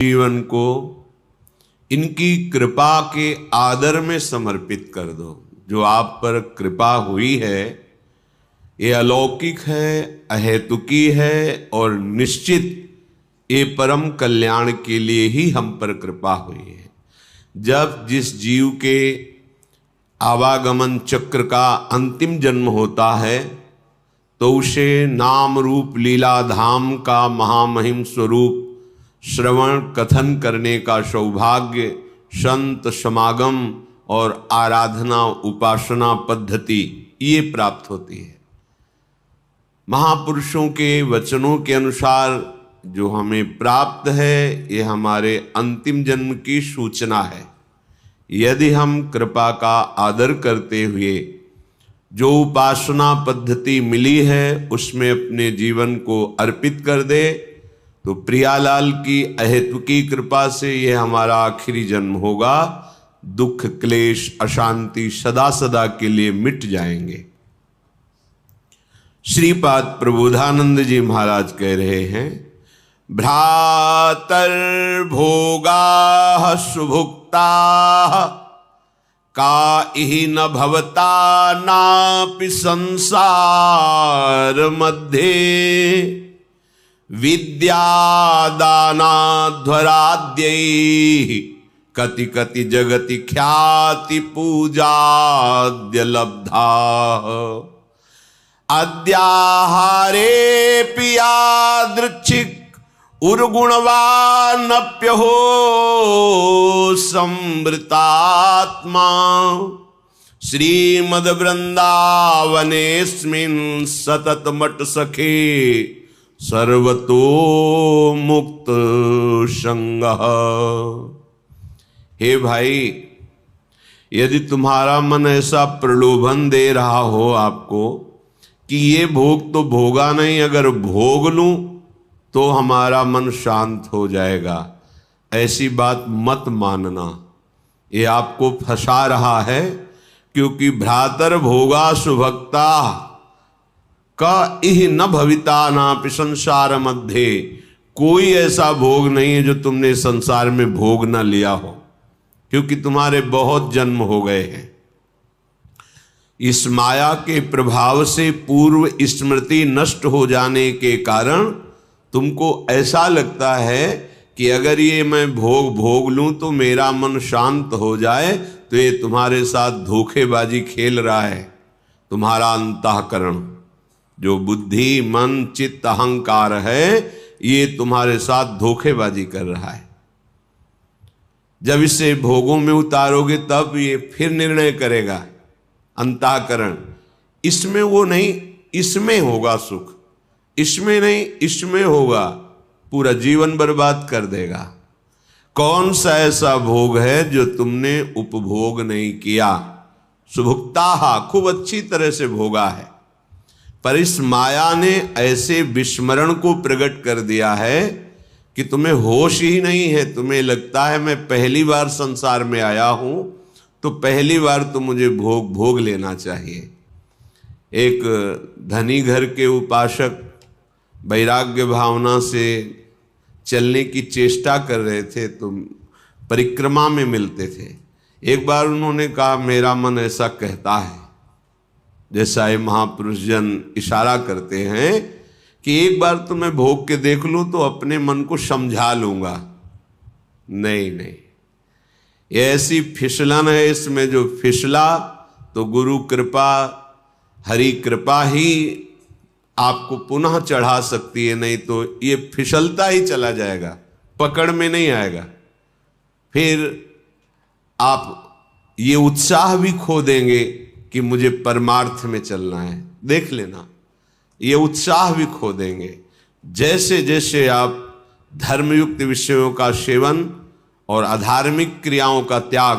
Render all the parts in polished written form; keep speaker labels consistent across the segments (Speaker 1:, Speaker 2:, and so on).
Speaker 1: जीवन को इनकी कृपा के आदर में समर्पित कर दो। जो आप पर कृपा हुई है ये अलौकिक है, अहेतुकी है और निश्चित ये परम कल्याण के लिए ही हम पर कृपा हुई है। जब जिस जीव के आवागमन चक्र का अंतिम जन्म होता है तो उसे नाम रूप लीला धाम का महामहिम स्वरूप श्रवण कथन करने का सौभाग्य, संत समागम और आराधना उपासना पद्धति ये प्राप्त होती है। महापुरुषों के वचनों के अनुसार जो हमें प्राप्त है ये हमारे अंतिम जन्म की सूचना है। यदि हम कृपा का आदर करते हुए जो उपासना पद्धति मिली है उसमें अपने जीवन को अर्पित कर दे तो प्रियालाल की अहेतुकी कृपा से यह हमारा आखिरी जन्म होगा। दुख क्लेश अशांति सदा सदा के लिए मिट जाएंगे। श्रीपाद प्रबोधानंद जी महाराज कह रहे हैं, भ्रातर भोगा सुभुक्ता का इहि न भवता नापि संसार मध्ये विद्यादानाध्वराद्यैः कति कति जगति ख्याति पूजाद्य लब्धा अद्याहारे पियादृच्छिक उर्गुणवानप्यहो संवृतात्मा श्रीमद् वृंदावनेस्मिन् सतत मट सखे सर्वतो मुक्त संगः। हे भाई, यदि तुम्हारा मन ऐसा प्रलोभन दे रहा हो आपको कि ये भोग तो भोगा नहीं, अगर भोग लूं तो हमारा मन शांत हो जाएगा, ऐसी बात मत मानना। ये आपको फंसा रहा है, क्योंकि भ्रातर भोगा सुभक्ता का इह न भविता नापि संसार मध्य। कोई ऐसा भोग नहीं है जो तुमने संसार में भोग न लिया हो, क्योंकि तुम्हारे बहुत जन्म हो गए हैं। इस माया के प्रभाव से पूर्व स्मृति नष्ट हो जाने के कारण तुमको ऐसा लगता है कि अगर ये मैं भोग लूं तो मेरा मन शांत हो जाए, तो ये तुम्हारे साथ धोखेबाजी खेल रहा है। तुम्हारा अंतःकरण जो बुद्धि मन चित्त अहंकार है ये तुम्हारे साथ धोखेबाजी कर रहा है। जब इसे भोगों में उतारोगे तब ये फिर निर्णय करेगा। अंतःकरण इसमें वो नहीं, इसमें होगा सुख, इसमें नहीं इसमें होगा, पूरा जीवन बर्बाद कर देगा। कौन सा ऐसा भोग है जो तुमने उपभोग नहीं किया? सुभुक्ता खूब अच्छी तरह से भोगा है, पर इस माया ने ऐसे विस्मरण को प्रकट कर दिया है कि तुम्हें होश ही नहीं है। तुम्हें लगता है मैं पहली बार संसार में आया हूं तो पहली बार तो मुझे भोग लेना चाहिए। एक धनी घर के उपासक वैराग्य भावना से चलने की चेष्टा कर रहे थे तो परिक्रमा में मिलते थे। एक बार उन्होंने कहा, मेरा मन ऐसा कहता है, जैसा ये महापुरुष जन इशारा करते हैं कि एक बार तो मैं भोग के देख लूं तो अपने मन को समझा लूंगा। नहीं, ये ऐसी फिसलन है इसमें, जो फिसला तो गुरु कृपा हरि कृपा ही आपको पुनः चढ़ा सकती है, नहीं तो ये फिसलता ही चला जाएगा, पकड़ में नहीं आएगा। फिर आप ये उत्साह भी खो देंगे कि मुझे परमार्थ में चलना है। देख लेना, ये उत्साह भी खो देंगे। जैसे जैसे आप धर्मयुक्त विषयों का सेवन और अधार्मिक क्रियाओं का त्याग,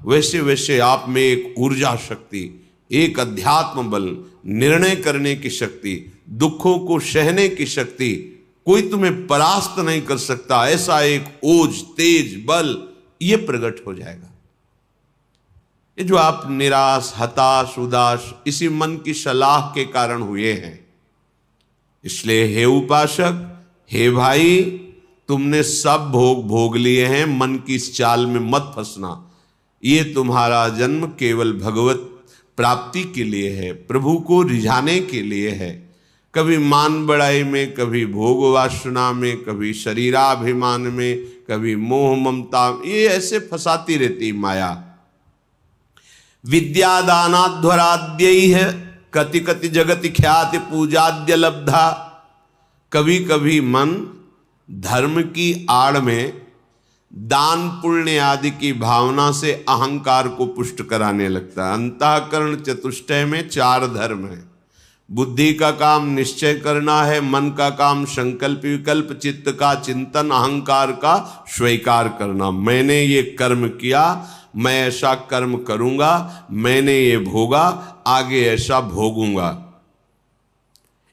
Speaker 1: वैसे वैसे आप में एक ऊर्जा शक्ति, एक अध्यात्म बल, निर्णय करने की शक्ति, दुखों को सहने की शक्ति, कोई तुम्हें परास्त नहीं कर सकता, ऐसा एक ओज तेज बल ये प्रकट हो जाएगा। ये जो आप निराश हताश उदास इसी मन की सलाह के कारण हुए हैं। इसलिए हे उपासक, हे भाई, तुमने सब भोग भोग लिए हैं, मन की इस चाल में मत फंसना। ये तुम्हारा जन्म केवल भगवत प्राप्ति के लिए है, प्रभु को रिझाने के लिए है। कभी मान बड़ाई में, कभी भोग वासना में, कभी शरीराभिमान में, कभी मोह ममता, ये ऐसे फंसाती रहती माया। विद्यादानाध्वराद्यैः कति कति जगति ख्याति पूजाद्य लब्धा। कभी कभी मन धर्म की आड़ में दान पुण्य आदि की भावना से अहंकार को पुष्ट कराने लगता है। अंतःकरण चतुष्टय में 4 धर्म है। बुद्धि का काम निश्चय करना है, मन का काम संकल्प विकल्प, चित्त का चिंतन, अहंकार का स्वीकार करना। मैंने ये कर्म किया, मैं ऐसा कर्म करूंगा, मैंने ये भोगा, आगे ऐसा भोगूंगा।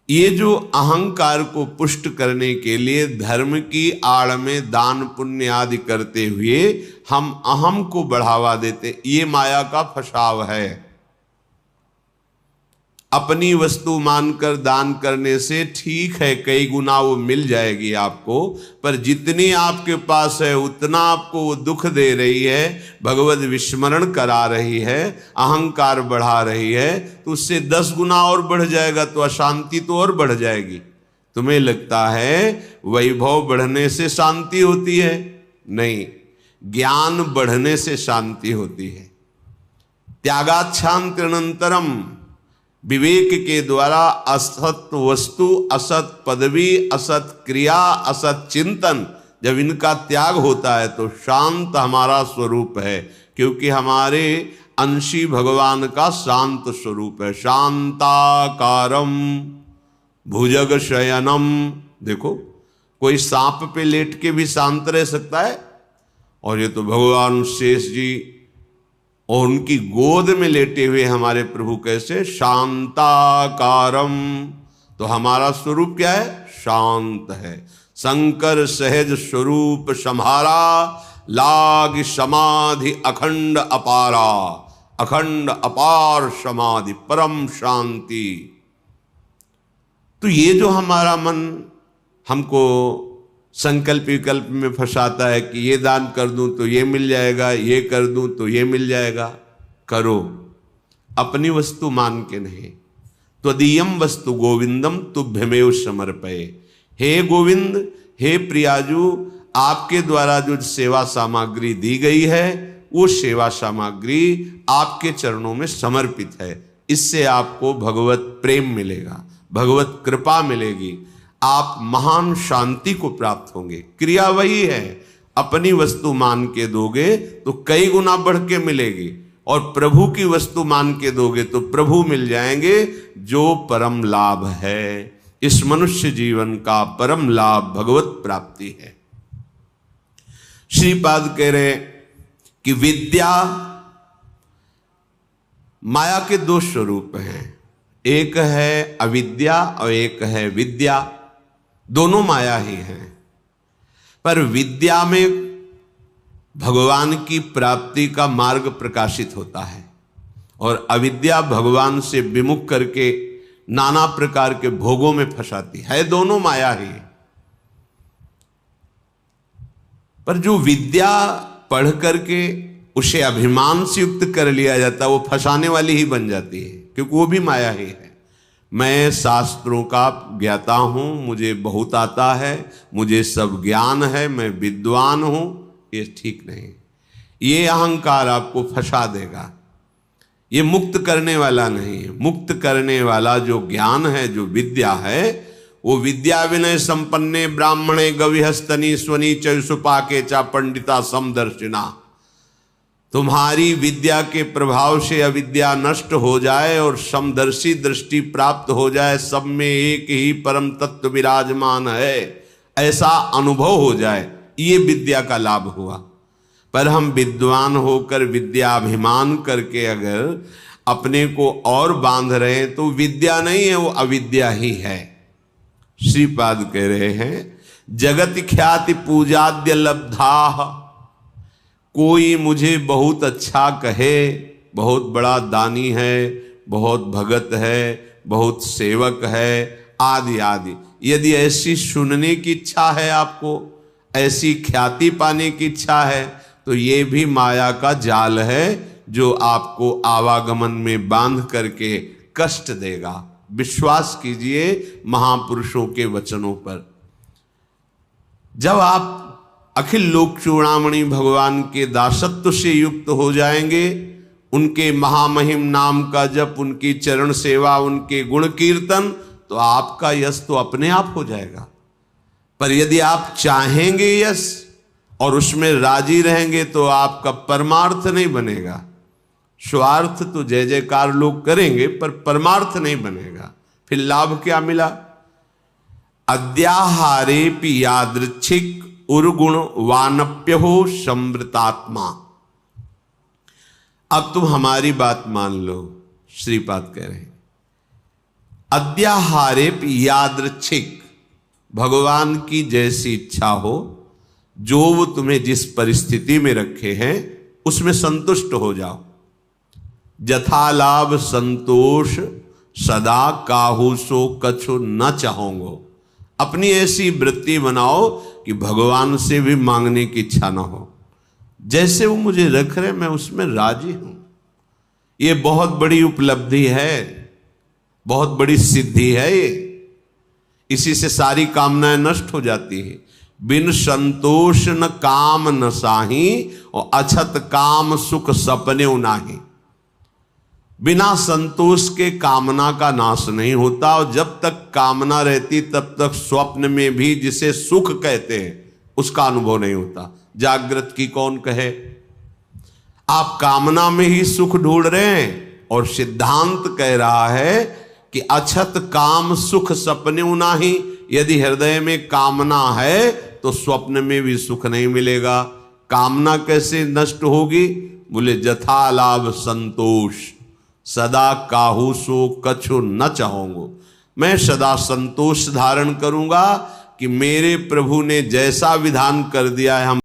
Speaker 1: ये जो अहंकार को पुष्ट करने के लिए धर्म की आड़ में दान पुण्य आदि करते हुए हम अहम को बढ़ावा देते, ये माया का फसाव है। अपनी वस्तु मानकर दान करने से ठीक है, कई गुना वो मिल जाएगी आपको, पर जितनी आपके पास है उतना आपको वो दुख दे रही है, भगवत विस्मरण करा रही है, अहंकार बढ़ा रही है, तो उससे 10 गुना और बढ़ जाएगा, तो अशांति तो और बढ़ जाएगी। तुम्हें लगता है वैभव बढ़ने से शांति होती है? नहीं, ज्ञान बढ़ने से शांति होती है। त्यागाच्छांत्यनंतरम, विवेक के द्वारा असत वस्तु, असत पदवी, असत क्रिया, असत चिंतन, जब इनका त्याग होता है तो शांत हमारा स्वरूप है, क्योंकि हमारे अंशी भगवान का शांत स्वरूप है। शांताकारम भुजग शयनम। देखो, कोई सांप पे लेट के भी शांत रह सकता है, और ये तो भगवान शेष जी और उनकी गोद में लेटे हुए हमारे प्रभु कैसे शांताकारम। तो हमारा स्वरूप क्या है? शांत है। शंकर सहज स्वरूप सम्हारा, लाग समाधि अखंड अपारा। अखंड अपार समाधि, परम शांति। तो ये जो हमारा मन हमको संकल्प विकल्प में फंसाता है कि ये दान कर दूं तो ये मिल जाएगा, ये कर दूं तो ये मिल जाएगा, करो, अपनी वस्तु मान के नहीं। त्वदीयम वस्तु गोविंदम तुभ्यमेव समर्पये। हे गोविंद, हे प्रियाजू, आपके द्वारा जो सेवा सामग्री दी गई है वो सेवा सामग्री आपके चरणों में समर्पित है। इससे आपको भगवत प्रेम मिलेगा, भगवत कृपा मिलेगी, आप महान शांति को प्राप्त होंगे। क्रिया वही है, अपनी वस्तु मान के दोगे तो कई गुना बढ़ के मिलेगी, और प्रभु की वस्तु मान के दोगे तो प्रभु मिल जाएंगे, जो परम लाभ है। इस मनुष्य जीवन का परम लाभ भगवत प्राप्ति है। श्रीपाद कह रहे कि विद्या, माया के 2 स्वरूप हैं, एक है अविद्या और एक है विद्या। दोनों माया ही हैं, पर विद्या में भगवान की प्राप्ति का मार्ग प्रकाशित होता है, और अविद्या भगवान से विमुख करके नाना प्रकार के भोगों में फंसाती है। दोनों माया ही। पर जो विद्या पढ़ करके उसे अभिमान से युक्त कर लिया जाता है, वो फंसाने वाली ही बन जाती है, क्योंकि वो भी माया ही है। मैं शास्त्रों का ज्ञाता हूँ, मुझे बहुत आता है, मुझे सब ज्ञान है, मैं विद्वान हूँ, ये ठीक नहीं। ये अहंकार आपको फंसा देगा, ये मुक्त करने वाला नहीं है। मुक्त करने वाला जो ज्ञान है, जो विद्या है, वो विद्या विनय संपन्ने ब्राह्मणे गविहस्तनी स्वनी चुपाके चा पंडिता समदर्शिना। तुम्हारी विद्या के प्रभाव से अविद्या नष्ट हो जाए और समदर्शी दृष्टि प्राप्त हो जाए, सब में एक ही परम तत्व विराजमान है, ऐसा अनुभव हो जाए, ये विद्या का लाभ हुआ। पर हम विद्वान होकर विद्याभिमान करके अगर अपने को और बांध रहे हैं तो विद्या नहीं है, वो अविद्या ही है। श्रीपाद कह रहे हैं जगत ख्याति पूजाद्य लब्धा। कोई मुझे बहुत अच्छा कहे, बहुत बड़ा दानी है, बहुत भगत है, बहुत सेवक है, आदि आदि, यदि ऐसी सुनने की इच्छा है आपको, ऐसी ख्याति पाने की इच्छा है, तो ये भी माया का जाल है जो आपको आवागमन में बांध करके कष्ट देगा। विश्वास कीजिए महापुरुषों के वचनों पर। जब आप अखिल लोक चूड़ामणि भगवान के दासत्व से युक्त हो जाएंगे, उनके महामहिम नाम का जप, उनकी चरण सेवा, उनके गुण कीर्तन, तो आपका यश तो अपने आप हो जाएगा। पर यदि आप चाहेंगे यश और उसमें राजी रहेंगे तो आपका परमार्थ नहीं बनेगा। स्वार्थ तो जय जयकार लोग करेंगे पर परमार्थ नहीं बनेगा। फिर लाभ क्या मिला? अद्याहारे पि यादृच्छिक उर्गुण वानप्य हो समृतात्मा। अब तुम हमारी बात मान लो, श्रीपाद कह रहे हैं अद्याहारे पि यादृच्छिक, भगवान की जैसी इच्छा हो, जो वो तुम्हें जिस परिस्थिति में रखे हैं उसमें संतुष्ट हो जाओ। जथा लाभ संतोष सदा काहू सो कछु न चाहोगे। अपनी ऐसी वृत्ति बनाओ कि भगवान से भी मांगने की इच्छा ना हो। जैसे वो मुझे रख रहे मैं उसमें राजी हूं। ये बहुत बड़ी उपलब्धि है, बहुत बड़ी सिद्धि है ये। इसी से सारी कामनाएं नष्ट हो जाती है। बिन संतोष न काम न साही और अछत काम सुख सपने नाही। बिना संतोष के कामना का नाश नहीं होता, और जब तक कामना रहती तब तक स्वप्न में भी जिसे सुख कहते हैं उसका अनुभव नहीं होता। जागृत की कौन कहे? आप कामना में ही सुख ढूंढ रहे हैं, और सिद्धांत कह रहा है कि अछत काम सुख सपने नाही। यदि हृदय में कामना है तो स्वप्न में भी सुख नहीं मिलेगा। कामना कैसे नष्ट होगी? बोले जथा लाभ संतोष सदा काहू सो कछु न चाहूंगो। मैं सदा संतोष धारण करूंगा कि मेरे प्रभु ने जैसा विधान कर दिया है हम